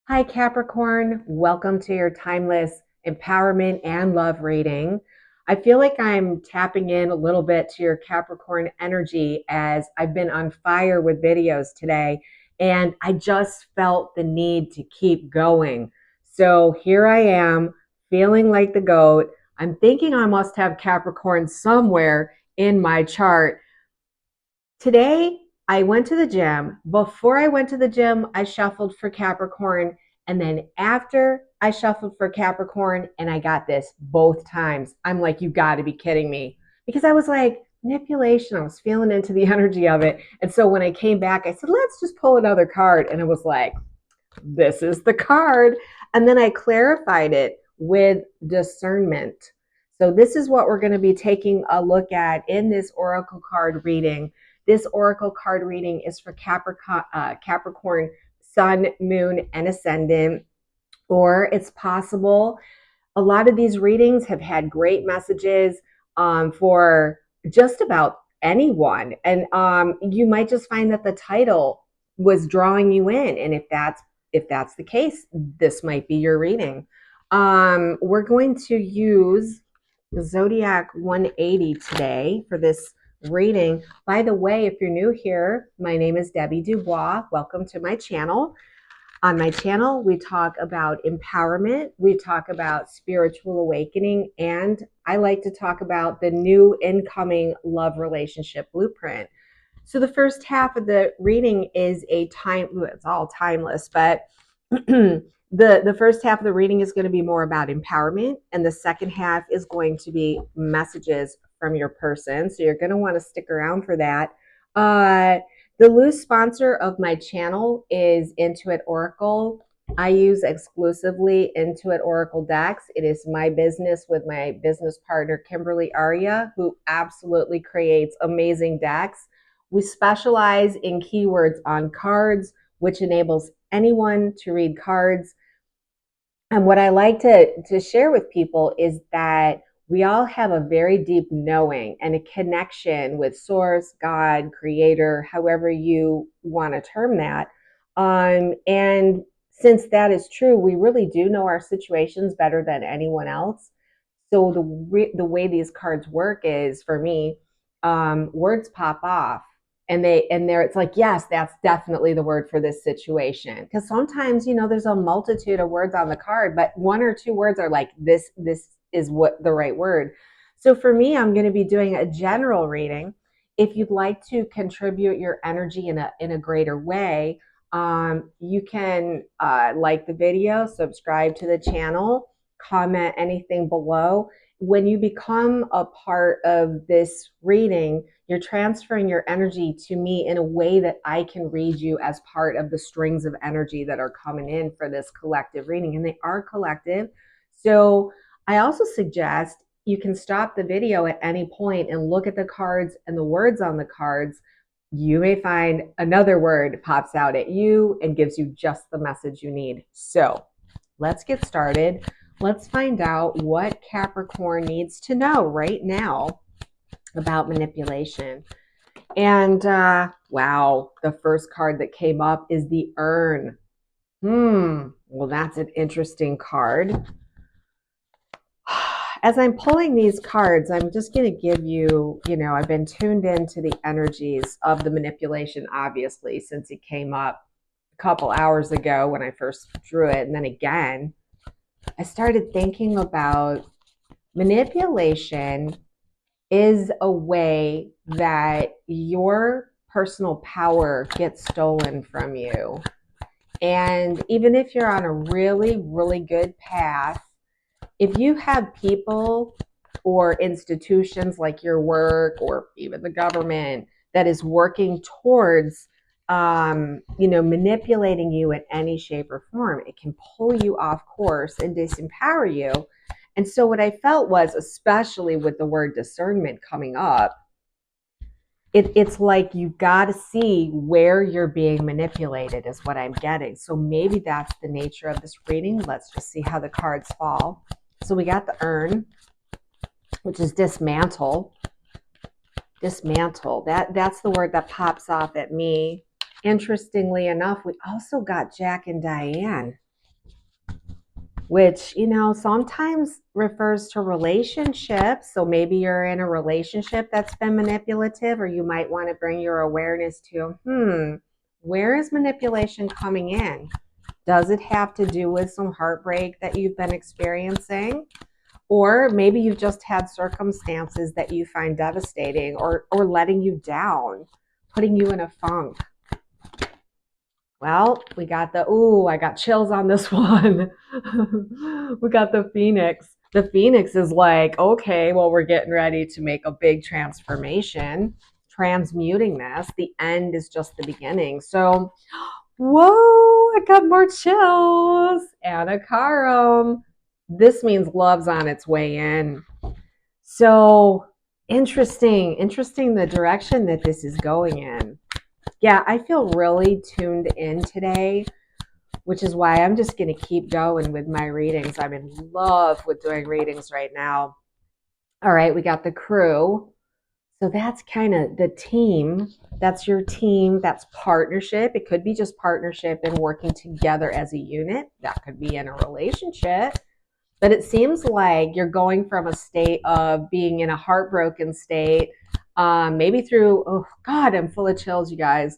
Hi, Capricorn. Welcome to your timeless empowerment and love reading. I feel like I'm tapping in a little bit to your Capricorn energy as I've been on fire with videos today, and I just felt the need to keep going. So here I am, feeling like the goat. I'm thinking I must have Capricorn somewhere in my chart. Today, I went to the gym. Before I went to the gym, I shuffled for Capricorn. And then after I shuffled for Capricorn, and I got this both times. I'm like, you got to be kidding me. Because I was like, manipulation. I was feeling into the energy of it. And so when I came back, I said, let's just pull another card. And it was like, this is the card. And then I clarified it with discernment. So, this is what we're going to be taking a look at in this oracle card reading. This oracle card reading is for Capricorn, Sun, Moon, and Ascendant. Or it's possible a lot of these readings have had great messages for just about anyone. And you might just find that the title was drawing you in. And if that's the case, this might be your reading. We're going to use the Zodiac 180 today for this reading. By the way, if you're new here, my name is Debbie Dubois. Welcome to my channel. On my channel, we talk about empowerment, we talk about spiritual awakening, and I like to talk about the new incoming love relationship blueprint. So the first half of the reading is it's all timeless, but the first half of the reading is going to be more about empowerment, and the second half is going to be messages from your person. So you're going to want to stick around for that. The loose sponsor of my channel is Intuit Oracle. I use exclusively Intuit Oracle decks. It is my business with my business partner, Kimberly Arya, who absolutely creates amazing decks. We specialize in keywords on cards, which enables anyone to read cards. And what I like to share with people is that we all have a very deep knowing and a connection with source, God, creator, however you want to term that. And since that is true, we really do know our situations better than anyone else. So the way these cards work is, for me, words pop off, and it's like, yes, that's definitely the word for this situation. Because sometimes, there's a multitude of words on the card, but one or two words are like, this is what the right word. So for me, I'm going to be doing a general reading. If you'd like to contribute your energy in a greater way, you can like the video, subscribe to the channel, comment anything below. When you become a part of this reading, you're transferring your energy to me in a way that I can read you as part of the strings of energy that are coming in for this collective reading, and they are collective. So I also suggest you can stop the video at any point and look at the cards and the words on the cards. You may find another word pops out at you and gives you just the message you need. So let's get started. Let's find out what Capricorn needs to know right now about manipulation. And wow, the first card that came up is the urn. Well, that's an interesting card. As I'm pulling these cards, I'm just going to give you, I've been tuned into the energies of the manipulation, obviously, since it came up a couple hours ago when I first drew it. And then again, I started thinking about manipulation is a way that your personal power gets stolen from you. And even if you're on a really, really good path, if you have people or institutions like your work or even the government that is working towards manipulating you in any shape or form, it can pull you off course and disempower you. And so what I felt was, especially with the word discernment coming up, it's like you've got to see where you're being manipulated is what I'm getting. So maybe that's the nature of this reading. Let's just see how the cards fall. So we got the urn, which is dismantle. Dismantle. That's the word that pops off at me. Interestingly enough, we also got Jack and Diane. which, sometimes refers to relationships. So maybe you're in a relationship that's been manipulative, or you might want to bring your awareness to, where is manipulation coming in? Does it have to do with some heartbreak that you've been experiencing? Or maybe you've just had circumstances that you find devastating, or letting you down, putting you in a funk. Well, we got I got chills on this one. We got the Phoenix. The Phoenix is like, okay, well, we're getting ready to make a big transformation, transmuting this. The end is just the beginning. So, whoa, I got more chills. Anakaram. This means love's on its way in. So, interesting the direction that this is going in. Yeah, I feel really tuned in today, which is why I'm just going to keep going with my readings. I'm in love with doing readings right now. All right, we got the crew. So that's kind of the team. That's your team. That's partnership. It could be just partnership and working together as a unit. That could be in a relationship. But it seems like you're going from a state of being in a heartbroken state, maybe through, oh God, I'm full of chills, you guys.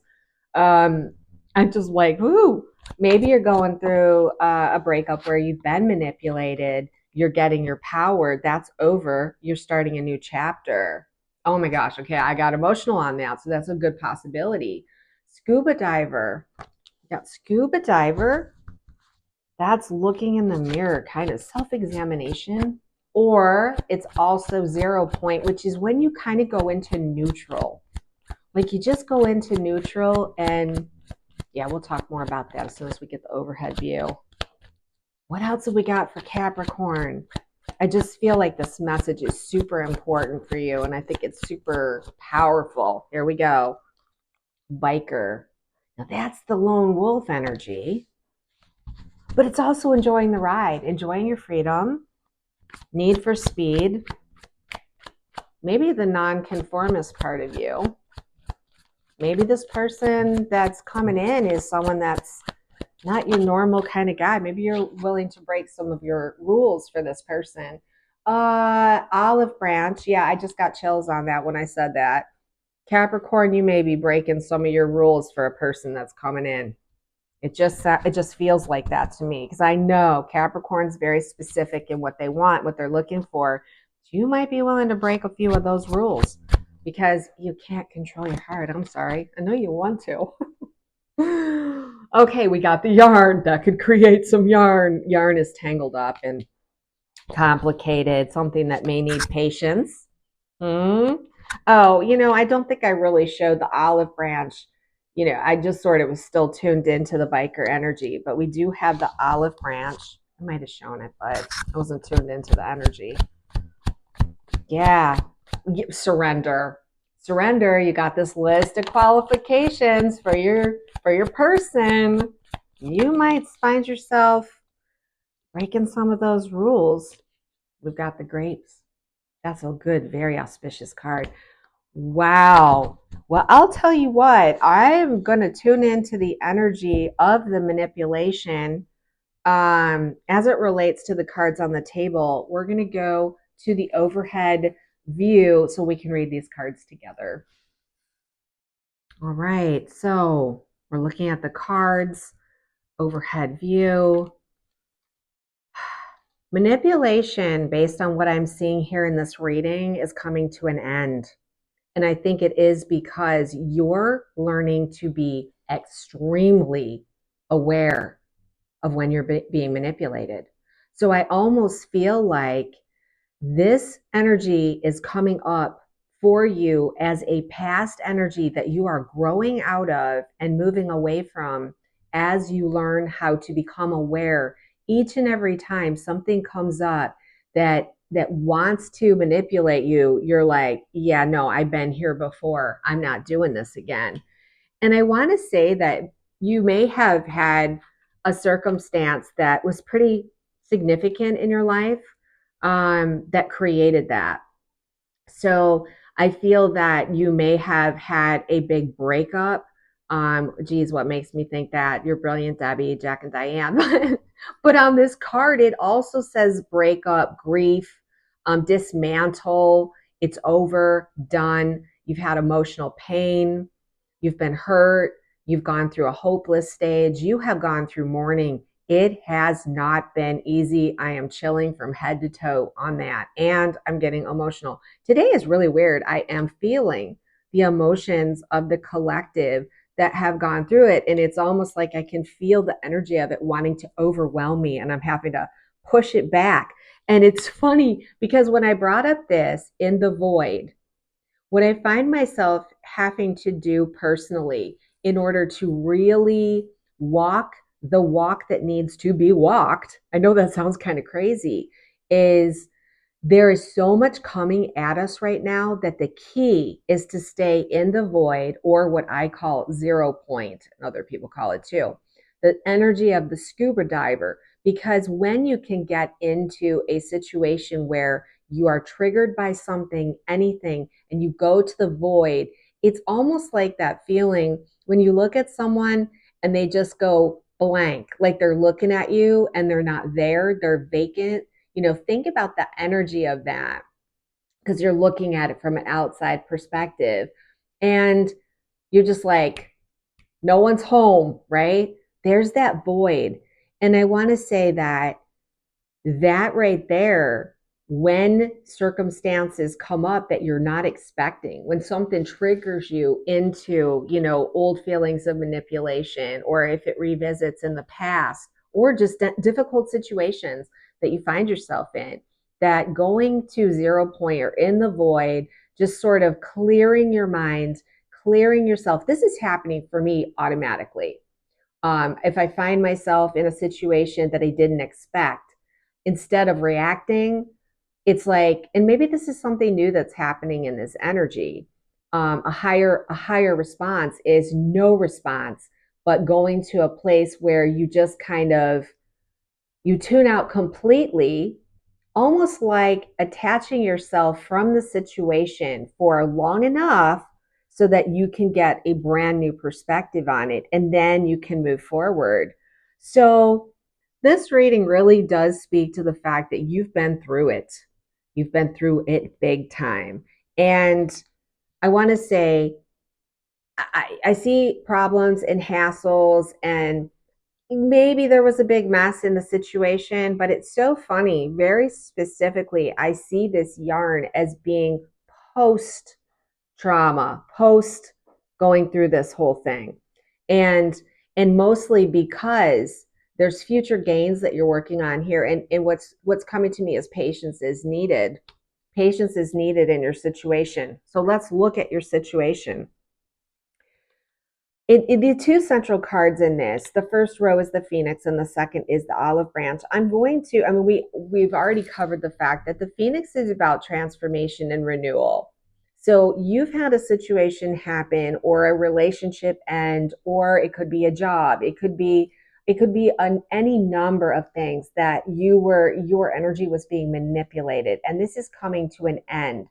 I'm just like, whoo. Maybe you're going through a breakup where you've been manipulated. You're getting your power. That's over. You're starting a new chapter. Oh my gosh. Okay. I got emotional on that. So that's a good possibility. Scuba diver. You got scuba diver. That's looking in the mirror, kind of self-examination. Or it's also 0 point, which is when you kind of go into neutral. Like you just go into neutral, and yeah, we'll talk more about that as soon as we get the overhead view. What else have we got for Capricorn? I just feel like this message is super important for you, and I think it's super powerful. Here we go. Biker. Now that's the lone wolf energy, but it's also enjoying the ride, enjoying your freedom, need for speed, maybe the nonconformist part of you. Maybe this person that's coming in is someone that's not your normal kind of guy. Maybe you're willing to break some of your rules for this person. Olive branch. Yeah, I just got chills on that when I said that. Capricorn, you may be breaking some of your rules for a person that's coming in. It just feels like that to me, because I know Capricorn's very specific in what they want, what they're looking for. You might be willing to break a few of those rules because you can't control your heart. I'm sorry. I know you want to. Okay, we got the yarn. That could create some yarn. Yarn is tangled up and complicated, something that may need patience. Oh, I don't think I really showed the olive branch. I just sort of was still tuned into the biker energy, but we do have the olive branch. I might have shown it, but I wasn't tuned into the energy. Yeah, surrender. Surrender. You got this list of qualifications for your person. You might find yourself breaking some of those rules. We've got the grapes. That's a good, very auspicious card. Wow. Well, I'll tell you what, I'm going to tune into the energy of the manipulation as it relates to the cards on the table. We're going to go to the overhead view so we can read these cards together. All right. So we're looking at the cards, overhead view. Manipulation, based on what I'm seeing here in this reading, is coming to an end. And I think it is because you're learning to be extremely aware of when you're being manipulated. So I almost feel like this energy is coming up for you as a past energy that you are growing out of and moving away from as you learn how to become aware. Each and every time something comes up that wants to manipulate you, you're like, yeah, no, I've been here before. I'm not doing this again. And I want to say that you may have had a circumstance that was pretty significant in your life, that created that. So I feel that you may have had a big breakup Geez, what makes me think that? You're brilliant, Debbie, Jack and Diane. But on this card, it also says breakup, grief, dismantle. It's over, done. You've had emotional pain. You've been hurt. You've gone through a hopeless stage. You have gone through mourning. It has not been easy. I am chilling from head to toe on that. And I'm getting emotional. Today is really weird. I am feeling the emotions of the collective that have gone through it. And it's almost like I can feel the energy of it wanting to overwhelm me. And I'm having to push it back. And it's funny because when I brought up this in the void, what I find myself having to do personally in order to really walk the walk that needs to be walked, I know that sounds kind of crazy, is there is so much coming at us right now that the key is to stay in the void, or what I call 0 point, and other people call it too, the energy of the scuba diver. Because when you can get into a situation where you are triggered by something, anything, and you go to the void, it's almost like that feeling when you look at someone and they just go blank, like they're looking at you and they're not there, they're vacant. Think about the energy of that because you're looking at it from an outside perspective and you're just like, no one's home, right? There's that void. And I want to say that right there, when circumstances come up that you're not expecting, when something triggers you into, old feelings of manipulation, or if it revisits in the past, or just difficult situations that you find yourself in, that going to 0 point or in the void, just sort of clearing your mind, clearing yourself. This is happening for me automatically. If I find myself in a situation that I didn't expect, instead of reacting, it's like, and maybe this is something new that's happening in this energy. A higher response is no response, but going to a place where you just kind of you tune out completely, almost like attaching yourself from the situation for long enough so that you can get a brand new perspective on it and then you can move forward. So, this reading really does speak to the fact that you've been through it. You've been through it big time. And I want to say, I see problems and hassles, and maybe there was a big mess in the situation, but it's so funny. Very specifically, I see this yarn as being post trauma, post going through this whole thing. And mostly because there's future gains that you're working on here. And what's coming to me is patience is needed. Patience is needed in your situation. So let's look at your situation. The two central cards in this, the first row is the Phoenix and the second is the Olive Branch. We've already covered the fact that the Phoenix is about transformation and renewal. So you've had a situation happen or a relationship end, or it could be a job. It could be any number of things that your energy was being manipulated, and this is coming to an end.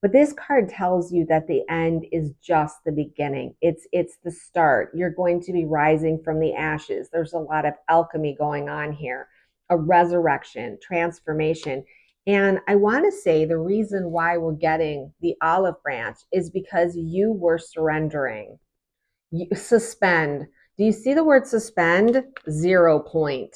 But this card tells you that the end is just the beginning. It's the start. You're going to be rising from the ashes. There's a lot of alchemy going on here, a resurrection, transformation. And I want to say the reason why we're getting the olive branch is because you were surrendering. Suspend. Do you see the word suspend? 0 point.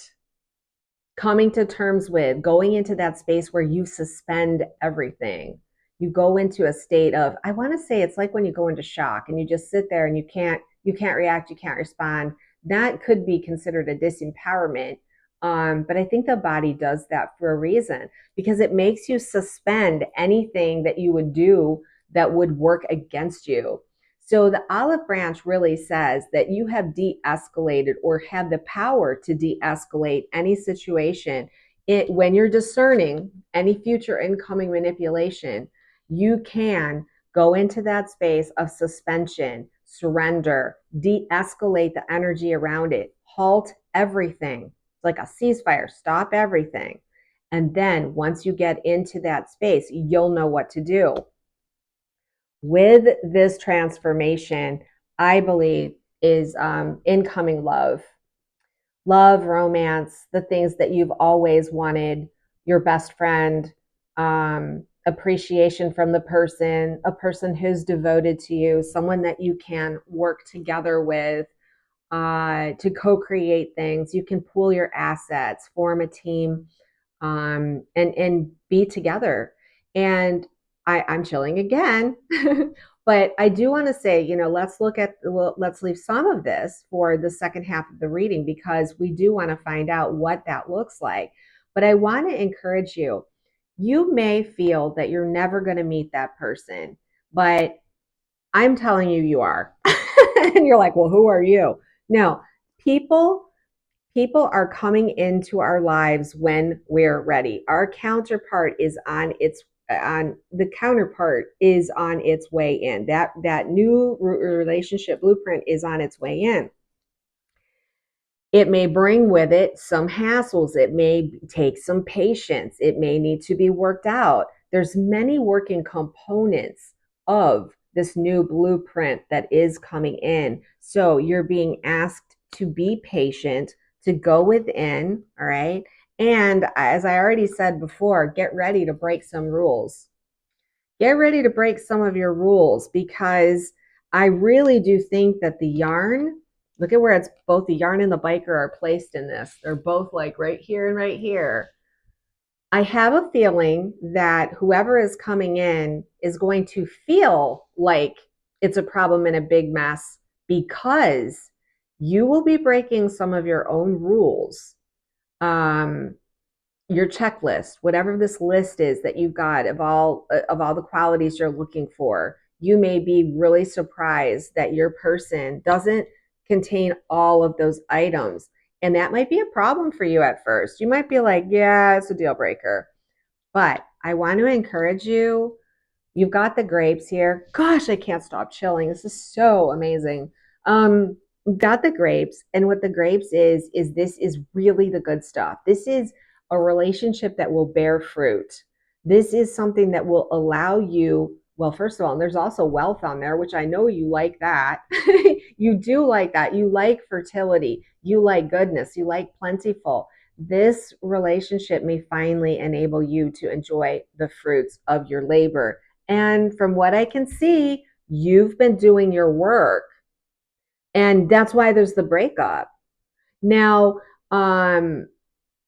Coming to terms with, going into that space where you suspend everything. You go into a state of, I want to say it's like when you go into shock and you just sit there and you can't react, you can't respond. That could be considered a disempowerment. But I think the body does that for a reason, because it makes you suspend anything that you would do that would work against you. So the olive branch really says that you have de-escalated or have the power to de-escalate any situation. When you're discerning any future incoming manipulation, you can go into that space of suspension, surrender, de-escalate the energy around it, halt everything. It's like a ceasefire, stop everything. And then once you get into that space, you'll know what to do. With this transformation, I believe is incoming love, romance, the things that you've always wanted, your best friend, appreciation from the person, a person who's devoted to you, someone that you can work together with to co-create things. You can pool your assets, form a team, and be together. And I'm chilling again, but I do want to say, let's leave some of this for the second half of the reading because we do want to find out what that looks like. But I want to encourage you. You may feel that you're never going to meet that person, but I'm telling you, you are. And you're like, well, who are you? No, people people are coming into our lives when we're ready. Our counterpart is on the counterpart is on its way in. That new relationship blueprint is on its way in. It may bring with it some hassles. It may take some patience. It may need to be worked out. There's many working components of this new blueprint that is coming in. So you're being asked to be patient, to go within, all right? And as I already said before, get ready to break some rules. Get ready to break some of your rules because I really do think that the yarn, look at where it's both the yarn and the biker are placed in this. They're both like right here and right here. I have a feeling that whoever is coming in is going to feel like it's a problem and a big mess because you will be breaking some of your own rules. Your checklist, whatever this list is that you've got of all the qualities you're looking for, you may be really surprised that your person doesn't contain all of those items. And that might be a problem for you at first. You might be like, yeah, it's a deal breaker. But I want to encourage you. You've got the grapes here. Gosh, I can't stop chilling. This is so amazing. You've got the grapes, and what the grapes is this is really the good stuff. This is a relationship that will bear fruit. This is something that will allow you, well, first of all, and there's also wealth on there, which I know you like that. You do like that. You like fertility. You like goodness. You like plentiful. This relationship may finally enable you to enjoy the fruits of your labor. And from what I can see, you've been doing your work. And that's why there's the breakup. Now, and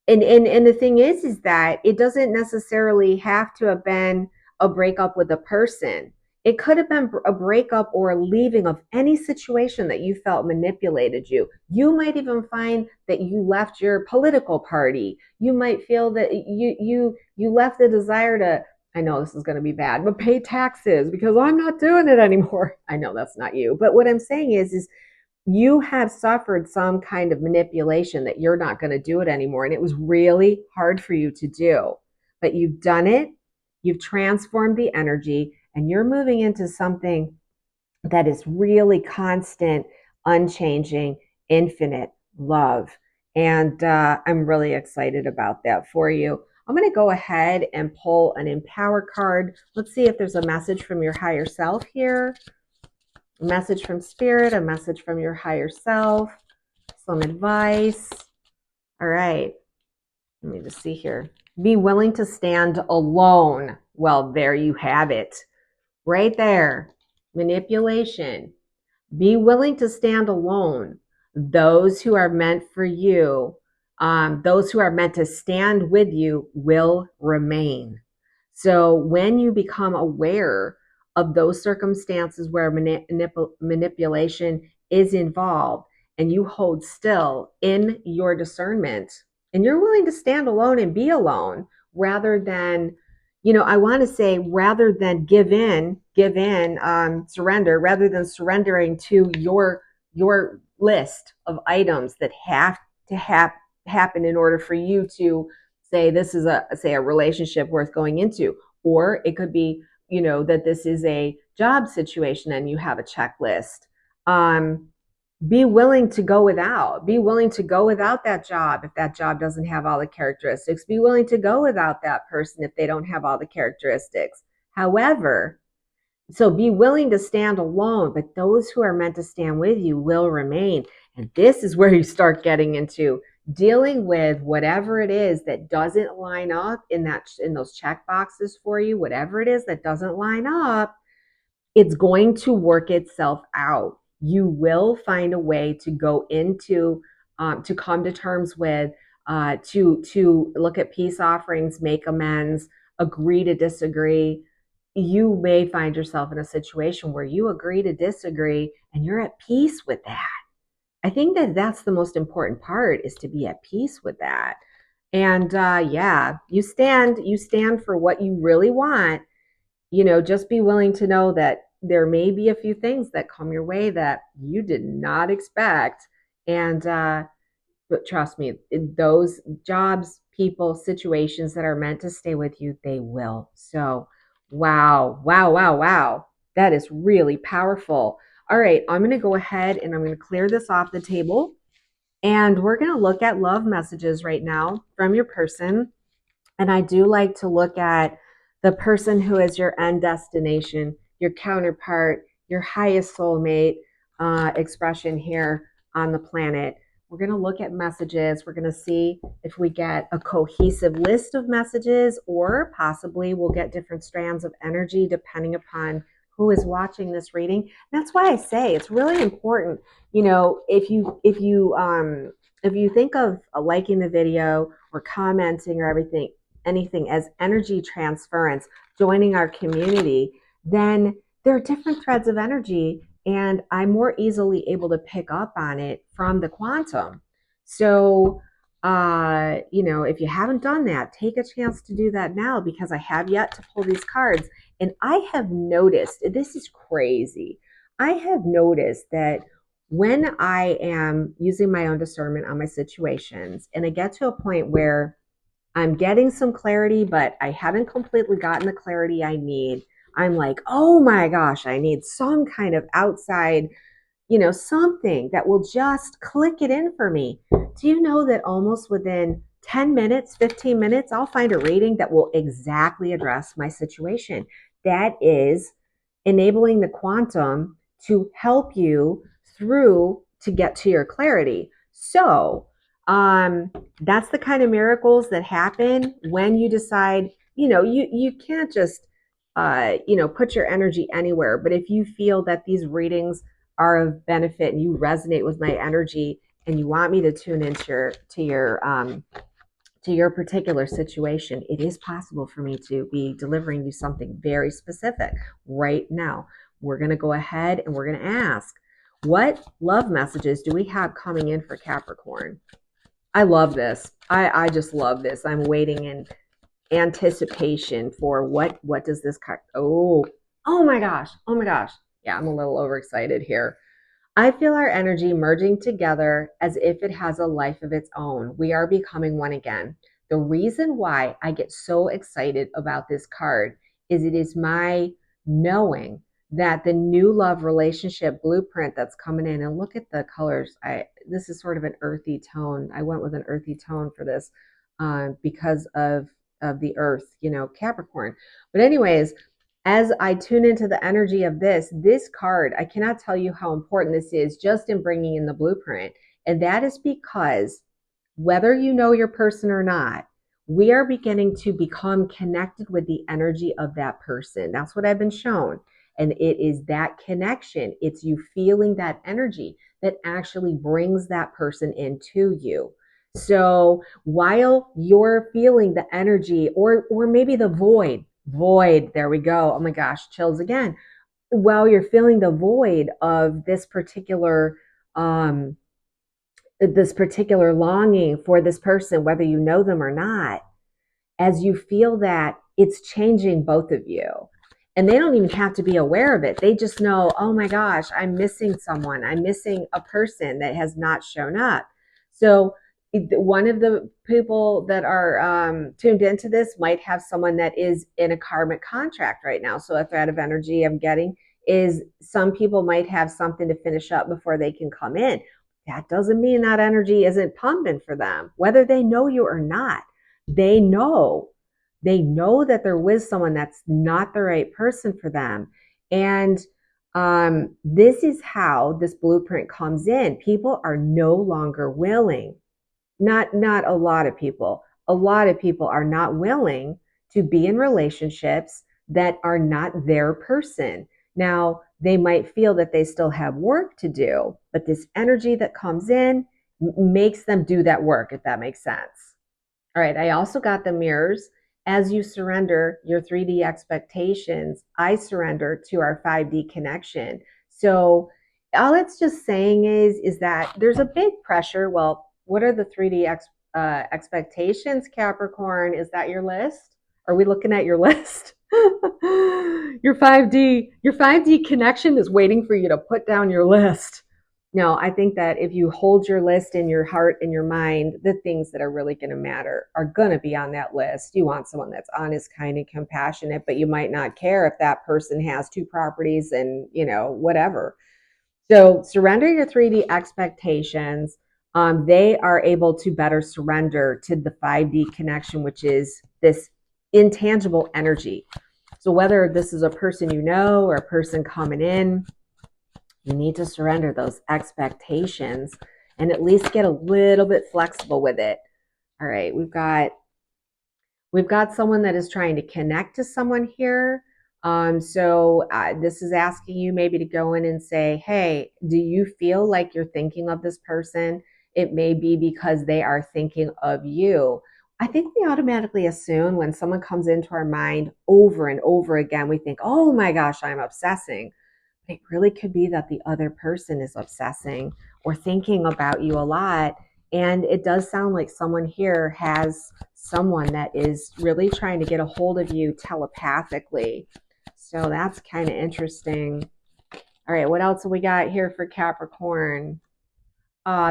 the thing is that it doesn't necessarily have to have been a breakup with a person. It could have been a breakup or a leaving of any situation that you felt manipulated you. You might even find that you left your political party. You might feel that you left the desire to, I know this is going to be bad, but pay taxes because I'm not doing it anymore. I know that's not you. But what I'm saying is you have suffered some kind of manipulation that you're not going to do it anymore. And it was really hard for you to do, but you've done it. You've transformed the energy and you're moving into something that is really constant, unchanging, infinite love. And I'm really excited about that for you. I'm going to go ahead and pull an Empower card. Let's see if there's a message from your higher self here. A message from spirit, a message from your higher self, some advice. All right. Let me just see here. Be willing to stand alone. Well, there you have it. Right there. Manipulation. Be willing to stand alone. Those who are meant for you, those who are meant to stand with you will remain. So when you become aware of those circumstances where manipulation is involved and you hold still in your discernment and you're willing to stand alone and be alone rather than, I want to say rather than give in, surrender, rather than surrendering to your list of items that have to happen in order for you to say this is a relationship worth going into, or it could be that this is a job situation and you have a checklist. Be willing to go without. Be willing to go without that job if that job doesn't have all the characteristics. Be willing to go without that person if they don't have all the characteristics. However, So be willing to stand alone, but those who are meant to stand with you will remain. And this is where you start getting into dealing with whatever it is that doesn't line up in those check boxes for you, whatever it is that doesn't line up. It's going to work itself out. You will find a way to go into, to come to terms with, to look at peace offerings, make amends, agree to disagree. You may find yourself in a situation where you agree to disagree and you're at peace with that. I think that that's the most important part, is to be at peace with that. And yeah, you stand for what you really want. Just be willing to know that there may be a few things that come your way that you did not expect. And, but trust me, those jobs, people, situations that are meant to stay with you, they will. So, wow, wow, wow, wow. That is really powerful. All right, I'm going to go ahead and I'm going to clear this off the table. And we're going to look at love messages right now from your person. And I do like to look at the person who is your end destination, your counterpart, your highest soulmate expression here on the planet. We're going to look at messages. We're going to see if we get a cohesive list of messages, or possibly we'll get different strands of energy depending upon who is watching this reading. That's why I say it's really important. If you think of liking the video or commenting or anything as energy transference, joining our community, then there are different threads of energy, and I'm more easily able to pick up on it from the quantum. So, if you haven't done that, take a chance to do that now, because I have yet to pull these cards. And I have noticed, this is crazy. I have noticed that when I am using my own discernment on my situations, and I get to a point where I'm getting some clarity, but I haven't completely gotten the clarity I need, I'm like, oh my gosh, I need some kind of outside, something that will just click it in for me. Do you know that almost within 10 minutes, 15 minutes, I'll find a reading that will exactly address my situation? That is enabling the quantum to help you through to get to your clarity. So, that's the kind of miracles that happen when you decide, you can't just, put your energy anywhere. But if you feel that these readings are of benefit and you resonate with my energy and you want me to tune into your particular situation, it is possible for me to be delivering you something very specific right now. We're going to go ahead and we're going to ask, what love messages do we have coming in for Capricorn? I love this. I just love this. I'm waiting in anticipation for what does this card. Oh my gosh. Oh my gosh. Yeah, I'm a little overexcited here. I feel our energy merging together as if it has a life of its own. We are becoming one again. The reason why I get so excited about this card is it is my knowing that the new love relationship blueprint that's coming in, and look at the colors. This is sort of an earthy tone. I went with an earthy tone for this because of the earth, Capricorn. But anyways, as I tune into the energy of this card, I cannot tell you how important this is just in bringing in the blueprint. And that is because whether you know your person or not, we are beginning to become connected with the energy of that person. That's what I've been shown. And it is that connection, it's you feeling that energy that actually brings that person into you. So while you're feeling the energy, or maybe the void, there we go. Oh my gosh, chills again. While you're feeling the void of this particular longing for this person, whether you know them or not, as you feel that, it's changing both of you. And they don't even have to be aware of it. They just know, oh my gosh, I'm missing someone. I'm missing a person that has not shown up. So one of the people that are tuned into this might have someone that is in a karmic contract right now. So a thread of energy I'm getting is some people might have something to finish up before they can come in. That doesn't mean that energy isn't pumping for them, whether they know you or not. They know that they're with someone that's not the right person for them. And this is how this blueprint comes in. People are no longer willing. Not a lot of people. A lot of people are not willing to be in relationships that are not their person. Now, they might feel that they still have work to do, but this energy that comes in makes them do that work, if that makes sense. All right, I also got the mirrors. As you surrender your 3D expectations, I surrender to our 5D connection. So all it's just saying is that there's a big pressure. Well, what are the 3D expectations, Capricorn? Is that your list? Are we looking at your list? Your 5D connection is waiting for you to put down your list. No, I think that if you hold your list in your heart and your mind, the things that are really going to matter are going to be on that list. You want someone that's honest, kind, and compassionate, but you might not care if that person has 2 properties and, whatever. So surrender your 3D expectations. They are able to better surrender to the 5D connection, which is this intangible energy. So whether this is a person you know or a person coming in, you need to surrender those expectations and at least get a little bit flexible with it. All right, we've got someone that is trying to connect to someone here. So this is asking you maybe to go in and say, hey, do you feel like you're thinking of this person? It may be because they are thinking of you. I think we automatically assume when someone comes into our mind over and over again, we think, oh my gosh, I'm obsessing. It really could be that the other person is obsessing or thinking about you a lot. And it does sound like someone here has someone that is really trying to get a hold of you telepathically. So that's kind of interesting. All right, what else have we got here for Capricorn?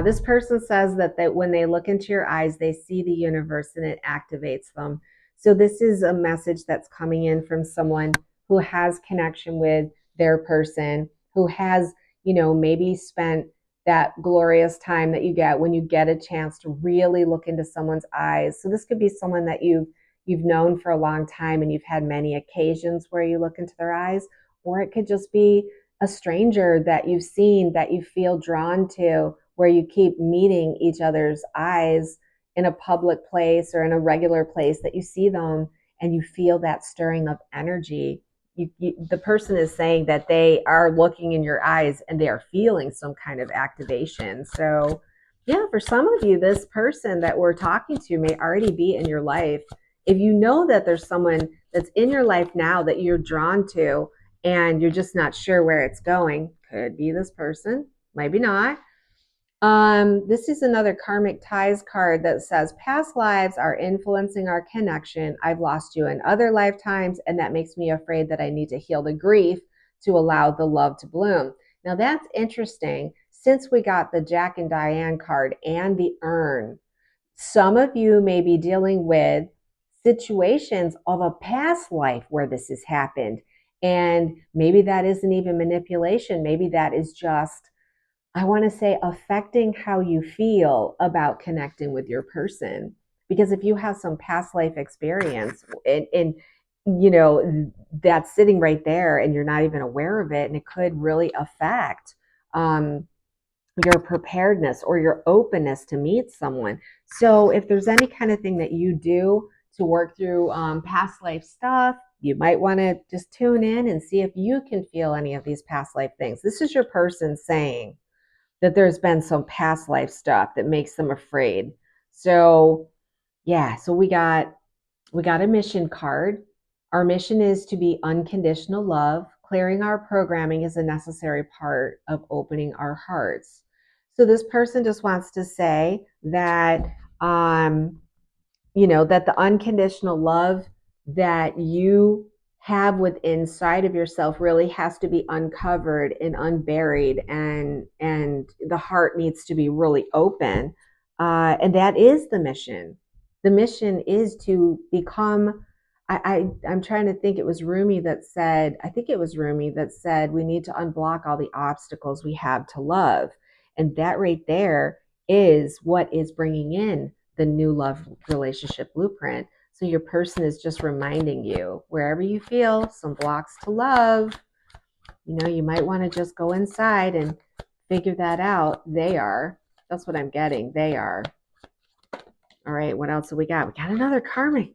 This person says that when they look into your eyes, they see the universe and it activates them. So this is a message that's coming in from someone who has connection with their person, who has, maybe spent that glorious time that you get when you get a chance to really look into someone's eyes. So this could be someone that you've known for a long time and you've had many occasions where you look into their eyes, or it could just be a stranger that you've seen that you feel drawn to, where you keep meeting each other's eyes in a public place or in a regular place that you see them and you feel that stirring of energy. The person is saying that they are looking in your eyes and they are feeling some kind of activation. So yeah, for some of you, this person that we're talking to may already be in your life. If you know that there's someone that's in your life now that you're drawn to and you're just not sure where it's going, could be this person, maybe not. This is another karmic ties card that says past lives are influencing our connection. I've lost you in other lifetimes, and that makes me afraid that I need to heal the grief to allow the love to bloom. Now that's interesting. Since we got the Jack and Diane card and the urn, some of you may be dealing with situations of a past life where this has happened. And maybe that isn't even manipulation. Maybe that is just, I want to say, affecting how you feel about connecting with your person. Because if you have some past life experience and that's sitting right there and you're not even aware of it, and it could really affect your preparedness or your openness to meet someone. So if there's any kind of thing that you do to work through past life stuff, you might want to just tune in and see if you can feel any of these past life things. This is your person saying that there's been some past life stuff that makes them afraid. So yeah, so we got a mission card. Our mission is to be unconditional love. Clearing our programming is a necessary part of opening our hearts. So this person just wants to say that that the unconditional love that you have with inside of yourself really has to be uncovered and unburied, and the heart needs to be really open, and that is the mission. The mission is to become, I'm trying to think, it was Rumi that said, I think it was Rumi that said, we need to unblock all the obstacles we have to love. And that right there is what is bringing in the new love relationship blueprint. So your person is just reminding you, wherever you feel some blocks to love, You might want to just go inside and figure that out. They are. That's what I'm getting. They are. All right, what else do we got? We got another karmic.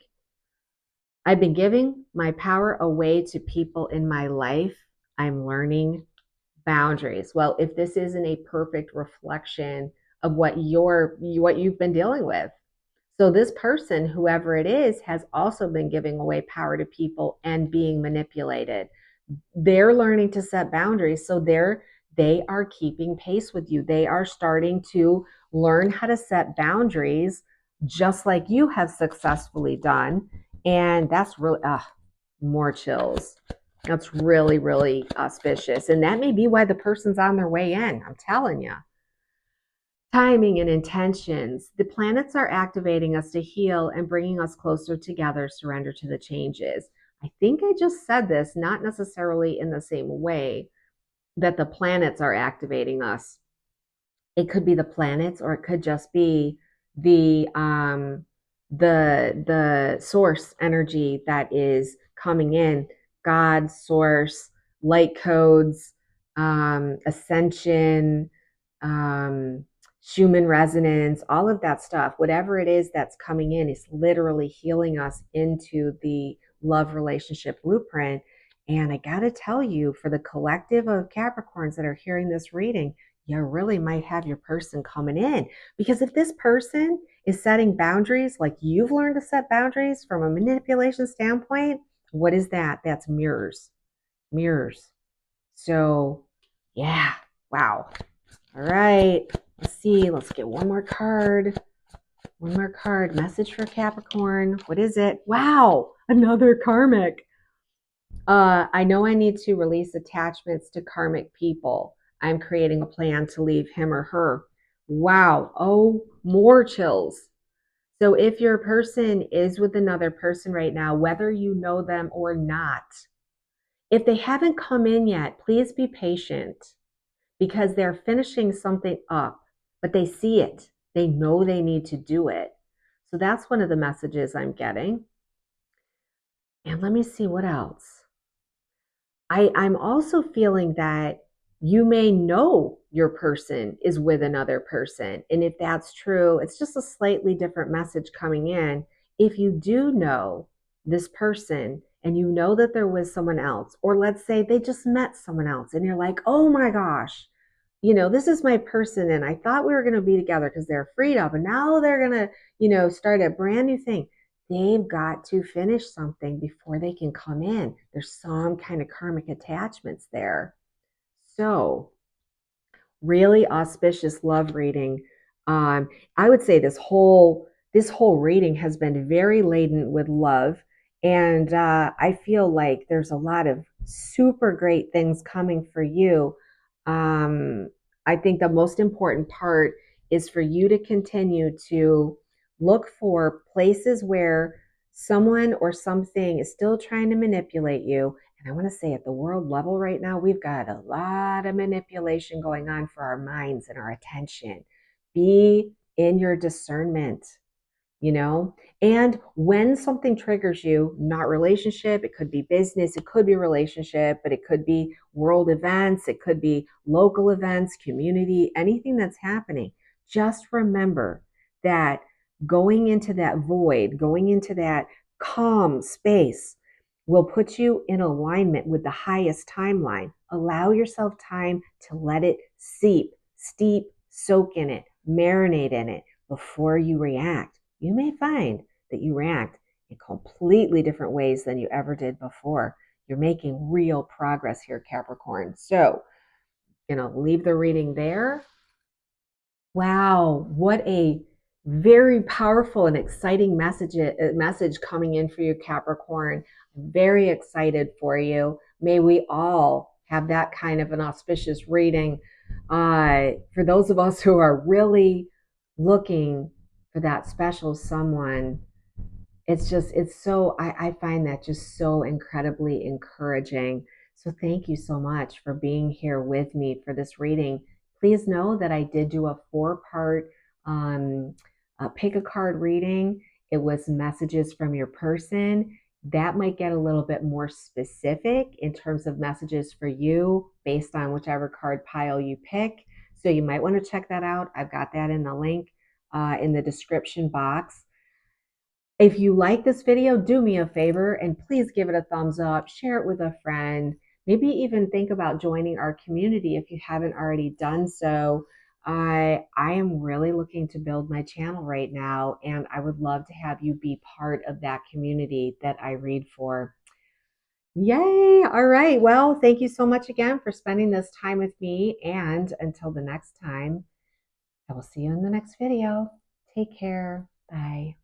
I've been giving my power away to people in my life. I'm learning boundaries. Well, if this isn't a perfect reflection of what you've been dealing with. So this person, whoever it is, has also been giving away power to people and being manipulated. They're learning to set boundaries, so they are keeping pace with you. They are starting to learn how to set boundaries just like you have successfully done. And that's really more chills. That's really, really auspicious. And that may be why the person's on their way in. I'm telling you. Timing and intentions. The planets are activating us to heal and bringing us closer together, surrender to the changes. I think I just said this, not necessarily in the same way that the planets are activating us. It could be the planets, or it could just be the the source energy that is coming in. God, source, light codes, ascension, um, human resonance, all of that stuff. Whatever it is that's coming in is literally healing us into the love relationship blueprint. And I got to tell you, for the collective of Capricorns that are hearing this reading, you really might have your person coming in. Because if this person is setting boundaries like you've learned to set boundaries from a manipulation standpoint, what is that? That's mirrors. Mirrors. So, yeah. Wow. All right. Let's see. Let's get one more card. One more card. Message for Capricorn. What is it? Wow. Another karmic. I know I need to release attachments to karmic people. I'm creating a plan to leave him or her. Wow. Oh, more chills. So if your person is with another person right now, whether you know them or not, if they haven't come in yet, please be patient because they're finishing something up, but they see it. They know they need to do it. So that's one of the messages I'm getting. And let me see what else. I'm also feeling that you may know your person is with another person. And if that's true, it's just a slightly different message coming in. If you do know this person and you know that they're with someone else, or let's say they just met someone else and you're like, oh my gosh, this is my person and I thought we were going to be together because they're freed up and now they're going to, start a brand new thing. They've got to finish something before they can come in. There's some kind of karmic attachments there. So, really auspicious love reading. I would say this whole reading has been very laden with love, and I feel like there's a lot of super great things coming for you. I think the most important part is for you to continue to look for places where someone or something is still trying to manipulate you. And I want to say at the world level right now, we've got a lot of manipulation going on for our minds and our attention. Be in your discernment, you know? And when something triggers you, not relationship, it could be business, it could be relationship, but it could be world events, it could be local events, community, anything that's happening. Just remember that going into that void, going into that calm space will put you in alignment with the highest timeline. Allow yourself time to let it seep, steep, soak in it, marinate in it before you react. You may find that you react in completely different ways than you ever did before. You're making real progress here, Capricorn. So, leave the reading there. Wow, what a very powerful and exciting message coming in for you, Capricorn. I'm very excited for you. May we all have that kind of an auspicious reading. For those of us who are really looking for that special someone, I find that just so incredibly encouraging. So thank you so much for being here with me for this reading. Please know that I did do a 4-part pick a card reading. It was messages from your person. That might get a little bit more specific in terms of messages for you based on whichever card pile you pick. So you might want to check that out. I've got that in the link in the description box. If you like this video, do me a favor and please give it a thumbs up, share it with a friend, maybe even think about joining our community if you haven't already done so. I am really looking to build my channel right now, and I would love to have you be part of that community that I read for. Yay! All right. Well, thank you so much again for spending this time with me. And until the next time, I will see you in the next video. Take care. Bye.